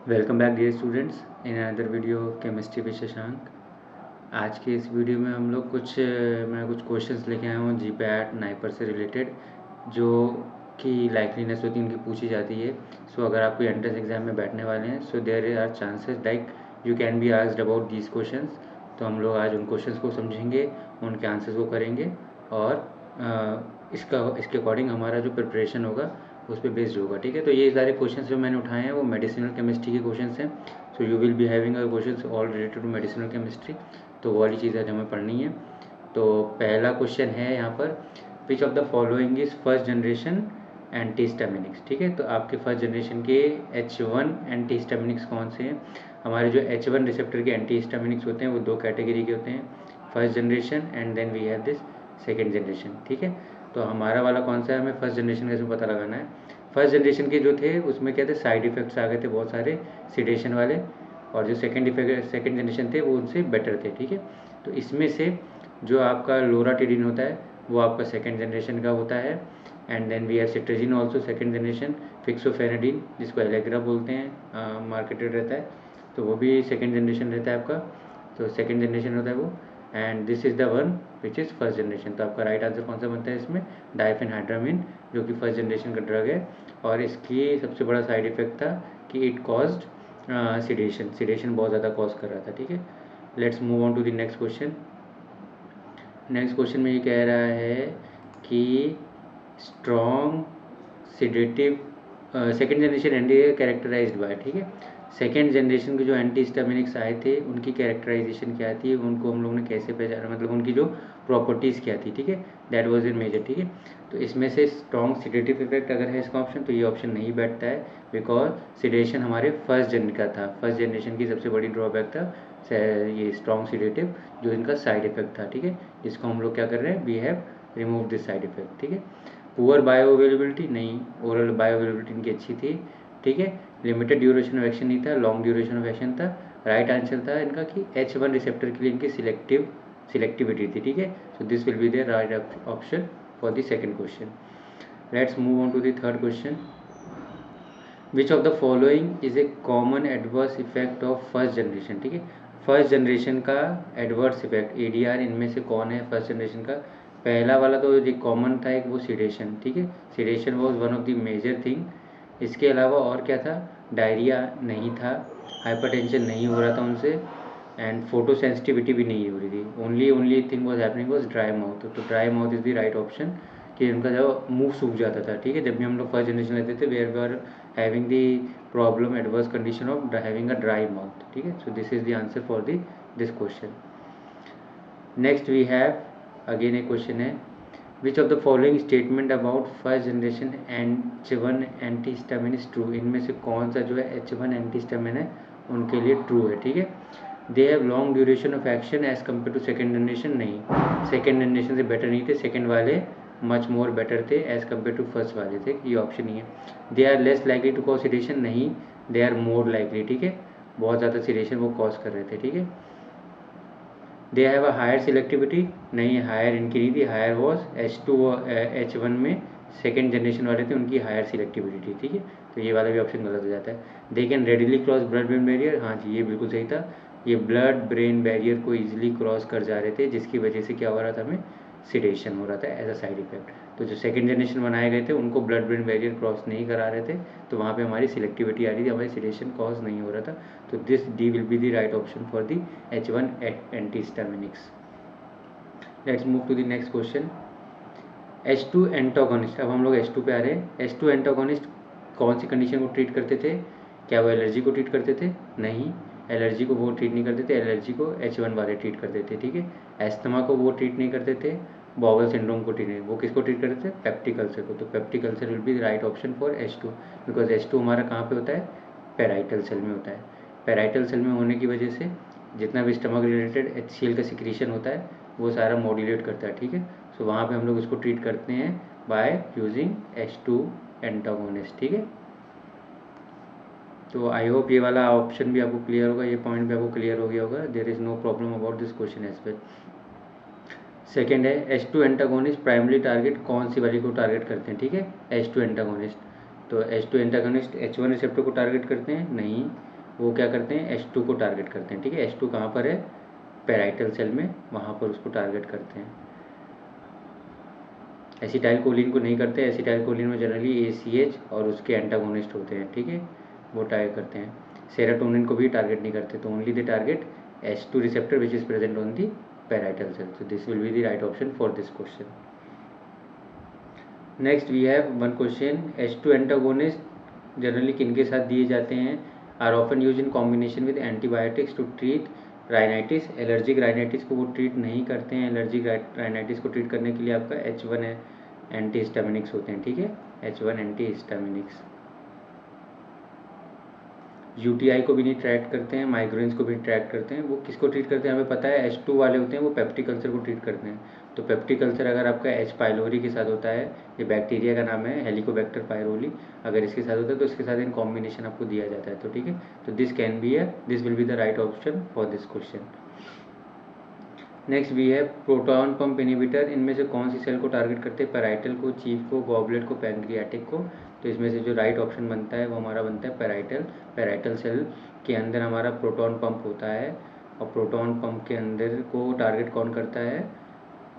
Welcome back dear students in another video chemistry with Shashank. आज के इस वीडियो में हम लोग मैं कुछ क्वेश्चंस लेके आया हूँ जीपैट नाइपर से रिलेटेड, जो कि लाइकलीनेस होती है उनकी पूछी जाती है। सो अगर आप कोई एंट्रेंस एग्जाम में बैठने वाले हैं, so there are chances like you can be asked about these questions. तो हम लोग आज उन क्वेश्चंस को समझेंगे, उनके आंसर्स को करेंगे और इसके अकॉर्डिंग हमारा जो प्रिपरेशन होगा उस पर बेस्ड होगा। ठीक है, तो ये सारे क्वेश्चंस जो मैंने उठाए हैं वो मेडिसिनल केमिस्ट्री के क्वेश्चंस हैं। So you will be having a questions all related to medicinal chemistry. तो वो वाली चीज़ें हमें पढ़नी है। तो पहला क्वेश्चन है यहाँ पर, विच of the following is first generation antihistaminics. ठीक है, तो आपके फर्स्ट जनरेशन के H1 एंटीहिस्टामिनिक्स कौन से हैं? हमारे जो H1 रिसेप्टर के एंटीहिस्टामिनिक्स होते हैं वो दो कैटेगरी के होते हैं, first generation and then we have this second generation. ठीक है, तो हमारा वाला कौन सा है, हमें फर्स्ट जनरेशन का इसमें पता लगाना है। फर्स्ट जनरेशन के जो थे उसमें क्या थे, साइड इफेक्ट्स आ गए थे बहुत सारे सिडेशन वाले, और जो सेकेंड जनरेशन थे वो उनसे बेटर थे। ठीक है, तो इसमें से जो आपका लोराटिडिन होता है वो आपका सेकेंड जनरेशन का होता है, and then we have cetirizine also second generation, fexofenadine जिसको एलेग्रा बोलते हैं, मार्केटेड रहता है, तो वो भी सेकेंड जनरेशन रहता है आपका, तो सेकेंड जनरेशन होता है वो, and this is the one which is first generation. तो आपका राइट आंसर कौन सा बनता है इसमें, डाइफेनहाइड्रामिन, जो कि फर्स्ट जनरेशन का ड्रग है, और इसकी सबसे बड़ा साइड इफेक्ट था कि इट कॉज्ड सिडेशन बहुत ज़्यादा कॉज कर रहा था। ठीक है, let's move on to the next question. Next question में ये कह रहा है कि strong sedative second generation anti characterized by. ठीक है, सेकेंड जनरेशन के जो एंटीहिस्टामिनिक्स आए थे उनकी कैरेक्टराइजेशन क्या थी, उनको हम लोग ने कैसे पहचाना, मतलब उनकी जो प्रॉपर्टीज़ क्या थी। ठीक है, दैट वाज इन मेजर। ठीक है, तो इसमें से स्ट्रॉन्ग सिडेटिव इफेक्ट अगर है इसका ऑप्शन, तो ये ऑप्शन नहीं बैठता है, बिकॉज सिडेशन हमारे फर्स्ट जन का था। फर्स्ट जनरेशन की सबसे बड़ी ड्रॉबैक था ये स्ट्रॉन्ग सिडेटिव, जो इनका साइड इफेक्ट था। ठीक है, जिसको हम लोग क्या कर रहे हैं, we have remove this side effect. ठीक है, पुअर बायो अवेलेबिलिटी नहीं, ओरल बायो अवेलेबिलिटी इनकी अच्छी थी। ठीक है, लिमिटेड ड्यूरेशन ऑफ एक्शन नहीं था, लॉन्ग ड्यूरेशन ऑफ एक्शन था। राइट आंसर था इनका कि H1 रिसेप्टर के लिए इनकी सिलेक्टिविटी थी। ठीक है, so this will be the right option for the second question. Let's move on to the third question. Which of the following is a common adverse effect of first generation. ठीक है, first generation का adverse effect ADR इनमें से कौन है first generation का? पहला वाला तो जो कॉमन था एक वो सिडेशन। ठीक है, sedation was one of the major thing. इसके अलावा और क्या था, डायरिया नहीं था, हाइपरटेंशन नहीं हो रहा था उनसे, एंड फोटो सेंसिटिविटी भी नहीं हो रही थी। Only thing was happening was dry mouth. तो dry mouth is the right option, कि उनका जो मुंह सूख जाता था। ठीक है, जब भी हम लोग फर्स्ट जनरेशन लेते थे, where were having the problem adverse condition of having a dry mouth. ठीक है, so this is the answer for this question. Next we have again a question है, which of the following statement about first generation H1 antihistamine is true. इनमें से कौन सा जो है H1 antihistamine है उनके लिए ट्रू है। ठीक है, they have long duration of action as compare to second generation. नहीं, सेकेंड जनरेशन से बेटर नहीं थे, सेकेंड वाले मच मोर बेटर थे एज कम्पेयर टू फर्स्ट वाले थे, ये ऑप्शन नहीं है। They are less likely to cause sedation. नहीं, दे आर मोर लाइकली। ठीक है, बहुत ज़्यादा सिडेशन वो कॉज कर रहे थे। ठीक है, they have a higher selectivity. नहीं, हायर इनकी नहीं थी, हायर वॉज H1 में सेकेंड जनरेशन वाले थे, उनकी हायर सिलेक्टिविटी थी। ठीक है, तो ये वाला भी ऑप्शन गलत हो जाता है। They can readily cross blood brain barrier. हाँ जी, ये बिल्कुल सही था, ये ब्लड ब्रेन बैरियर को ईजिली क्रॉस कर जा रहे थे, जिसकी वजह से क्या हो रहा था, हमें सिडेशन हो रहा था एज अ साइड इफेक्ट। तो जो सेकेंड जनरेशन बनाए गए थे उनको ब्लड ब्रेन बैरियर क्रॉस नहीं करा रहे थे, तो वहाँ पे हमारी सिलेक्टिविटी आ रही थी, हमारी सिडेशन कॉज नहीं हो रहा था। तो this D will be the right option for the H1 antihistaminics. Let's move to the next question. H2 antagonist, अब हम लोग H2 पे आ रहे हैं। H2 एंटागोनिस्ट कौन सी कंडीशन को ट्रीट करते थे? क्या वो एलर्जी को ट्रीट करते थे? नहीं, एलर्जी को वो ट्रीट नहीं करते थे, एलर्जी को H1 वाले ट्रीट करते थे। ठीक है, एस्थमा को वो ट्रीट नहीं करते थे, बॉवल सिंड्रोम को ट्रीट नहीं, वो किसको ट्रीट करते थे? पेप्टिक अल्सर को। तो peptic ulcer will be the right option for H2, because H2 हमारा कहाँ पे होता है, पेराइटल सेल में होता है। पेराइटल सेल में होने की वजह से जितना भी स्टमक रिलेटेड HCl का सिक्रीशन होता है वो सारा मॉड्यूलेट करता है। ठीक है, सो वहाँ पे हम लोग इसको ट्रीट करते हैं बाय यूजिंग H2 एंटागोनिस्ट। ठीक है, तो आई होप ये वाला ऑप्शन भी आपको क्लियर होगा, ये पॉइंट भी आपको क्लियर हो गया होगा। There is no problem about this question as well. Second है, H2 एंटागोनिस्ट प्राइमरी टारगेट कौन सी वाली को टारगेट करते हैं? ठीक है, H2 एंटागोनिस्ट, तो H2 एंटागोनिस्ट H1 रिसेप्टर को टारगेट करते हैं? नहीं, वो क्या करते हैं, H2 को टारगेट करते हैं। ठीक है, H2 कहाँ पर है, पैराइटल सेल में, वहाँ पर उसको टारगेट करते हैं। एसिटाइल कोलिन को नहीं करते। एसिटाइल कोलिन में जनरली ACH और उसके एंटागोनिस्ट होते हैं। ठीक है, वो टारगेट करते हैं। सेरोटोनिन को भी टारगेट नहीं करते, तो only they target H2 receptor which is present on the parietal cell. So this will be the right option for this question. Next we have one question. H2 antagonist generally किनके साथ दिए जाते हैं? Are often used in combination with antibiotics to treat rhinitis. Allergic rhinitis को वो treat नहीं करते हैं। एलर्जिक राइनाइटिस को ट्रीट करने के लिए आपका H1 एंटीहिस्टामिनिक्स होते हैं। ठीक है, H1 एंटीहिस्टामिनिक्स। यूटीआई को भी नहीं ट्रैक करते हैं, माइग्रेन्स को भी ट्रैक करते हैं। वो किसको ट्रीट करते हैं हमें पता है, H2 वाले होते हैं, वो पेप्टिक अल्सर को ट्रीट करते हैं। तो पेप्टिक अल्सर अगर आपका H. पाइलोरी के साथ होता है, ये बैक्टीरिया का नाम है हेलिकोबैक्टर पायरोली, अगर इसके साथ होता है तो इसके साथ इन कॉम्बिनेशन आपको दिया जाता है। तो ठीक है, तो this will be the right option for this question. Next we है प्रोटॉन पंप इनिबिटर। इनमें से कौन सी सेल को टारगेट करते हैं? पैराइटल को, चीफ को, गॉबलेट को, पैंक्रियाटिक को। तो इसमें से जो राइट ऑप्शन बनता है वो हमारा बनता है पैराइटल। पैराइटल सेल के अंदर हमारा प्रोटॉन पंप होता है, और प्रोटॉन पंप के अंदर को टारगेट कौन करता है,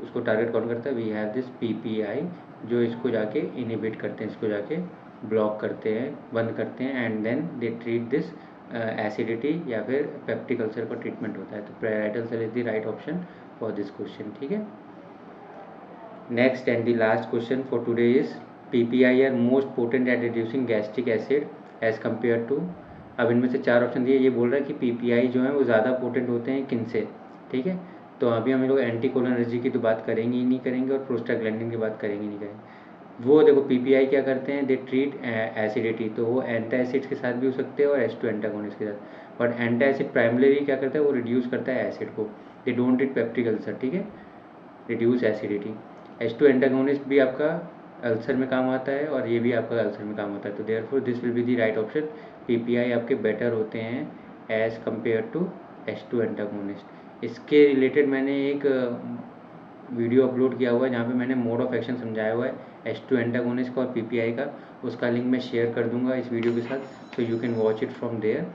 उसको टारगेट कौन करता है, वी हैव दिस PPI, जो इसको जाके इनिबिट करते हैं, इसको जाके ब्लॉक करते हैं, बंद करते हैं, and then they treat this acidity या फिर पेप्टिक अल्सर का ट्रीटमेंट होता है। तो parietal cell is the right option for this question. ठीक है, next and the last question for today is PPI are most potent at reducing gastric acid as compare to. अब इनमें से 4 option दिए, ये बोल रहा है कि PPI जो है वो ज़्यादा पोटेंट होते हैं किनसे। ठीक है, तो अभी हम लोग एंटीकोलिनर्जी की तो बात करेंगे ही नहीं करेंगे, और प्रोस्टाग्लैंडिन की बात करेंगे नहीं करेंगे। वो देखो PPI क्या करते हैं, दे ट्रीट एसिडिटी, तो वो एंटासिड्स के साथ भी हो सकते हैं और H2 एंटागोनिस्ट के साथ। बट एंटासिड प्राइमरी क्या करता है, वो रिड्यूस करता है एसिड को। They don't treat peptic ulcer. ठीक है, रिड्यूस एसिडिटी। H2 एंटागोनिस्ट भी आपका अल्सर में काम आता है, और ये भी आपका अल्सर में काम आता है। तो therefore this will be the right option. PPI आपके बेटर होते हैं as compare to H2 antagonist. इसके रिलेटेड मैंने एक वीडियो अपलोड किया हुआ है जहाँ पे मैंने मोड ऑफ एक्शन समझाया हुआ है H2 एंटागोनिस्ट का और PPI का। उसका लिंक मैं शेयर कर दूंगा इस वीडियो के साथ, so you can watch it from there,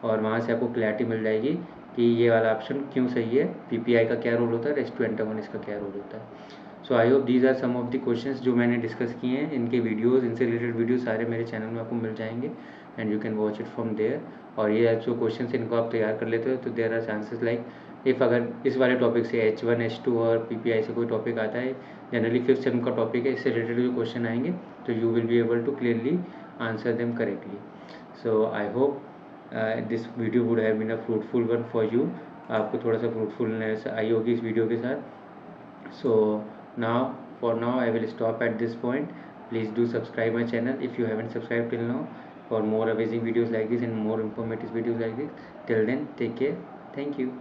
और वहाँ से आपको क्लैरिटी मिल जाएगी कि ये वाला ऑप्शन क्यों सही है, PPI का क्या रोल होता है, H2 एंटागोनिस्ट का क्या रोल होता है। So I hope these are some of the questions जो मैंने डिस्कस किए हैं। इनके वीडियोस, इनसे रिलेटेड वीडियो सारे मेरे चैनल में आपको मिल जाएंगे, and you can watch it from there. और ये जो क्वेश्चंस इनको आप तैयार कर लेते हो, तो there are chances like if अगर इस वाले टॉपिक से H1 H2 और PPI से कोई टॉपिक आता है, जनरली 5th सेम का टॉपिक है, इससे रिलेटेड जो क्वेश्चन आएंगे तो you will be able to clearly answer them correctly. So I hope this video would have been a fruitful one for you. आपको थोड़ा सा फ्रूटफुलनेस आई होगी इस वीडियो के साथ। सो for now I will stop at this point. Please do subscribe my channel if you haven't subscribed till now, for more amazing videos like this and more informative videos like this. Till then, take care. Thank you.